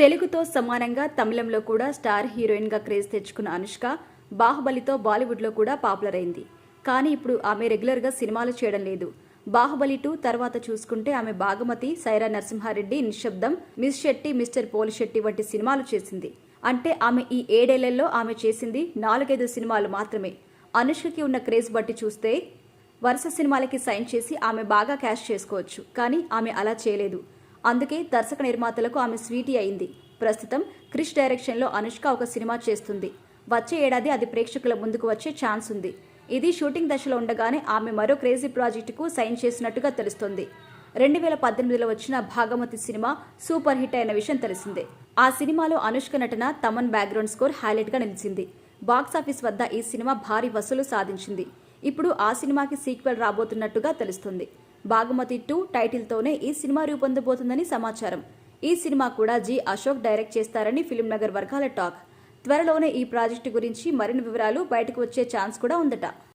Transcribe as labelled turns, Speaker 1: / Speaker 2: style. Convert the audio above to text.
Speaker 1: తెలుగుతో సమానంగా తమిళంలో కూడా స్టార్ హీరోయిన్గా క్రేజ్ తెచ్చుకున్న అనుష్క బాహుబలితో బాలీవుడ్లో కూడా పాపులర్ అయింది. కానీ ఇప్పుడు ఆమె రెగ్యులర్గా సినిమాలు చేయడం లేదు. బాహుబలి 2 తర్వాత చూసుకుంటే ఆమె భాగమతి, సైరా నరసింహారెడ్డి, నిశ్శబ్దం, మిస్ శెట్టి, మిస్టర్ పోలిశెట్టి వంటి సినిమాలు చేసింది. అంటే ఆమె ఈ 7 ఏళ్లలో ఆమె చేసింది 4-5 సినిమాలు మాత్రమే. అనుష్కకి ఉన్న క్రేజ్ బట్టి చూస్తే వరుస సినిమాలకి సైన్ చేసి ఆమె బాగా క్యాష్ చేసుకోవచ్చు. కానీ ఆమె అలా చేయలేదు. అందుకే దర్శక నిర్మాతలకు ఆమె స్వీటీ అయింది. ప్రస్తుతం క్రిష్ డైరెక్షన్లో అనుష్క ఒక సినిమా చేస్తుంది. వచ్చే ఏడాది అది ప్రేక్షకుల ముందుకు వచ్చే ఛాన్స్ ఉంది. ఇది షూటింగ్ దశలో ఉండగానే ఆమె మరో క్రేజీ ప్రాజెక్టుకు సైన్ చేసినట్టుగా తెలుస్తోంది. 2018లో వచ్చిన భాగమతి సినిమా సూపర్ హిట్ అయిన విషయం తెలిసిందే. ఆ సినిమాలో అనుష్క నటన, తమన్ బ్యాక్గ్రౌండ్ స్కోర్ హైలైట్గా నిలిచింది. బాక్సాఫీస్ వద్ద ఈ సినిమా భారీ వసూలు సాధించింది. ఇప్పుడు ఆ సినిమాకి సీక్వెల్ రాబోతున్నట్టుగా తెలుస్తుంది. భాగమతి 2 టైటిల్తోనే ఈ సినిమా రూపొందబోతుందని సమాచారం. ఈ సినిమా కూడా జి అశోక్ డైరెక్ట్ చేస్తారని ఫిల్మ్ నగర్ వర్గాల టాక్. త్వరలోనే ఈ ప్రాజెక్టు గురించి మరిన్ని వివరాలు బయటకు వచ్చే ఛాన్స్ కూడా ఉందట.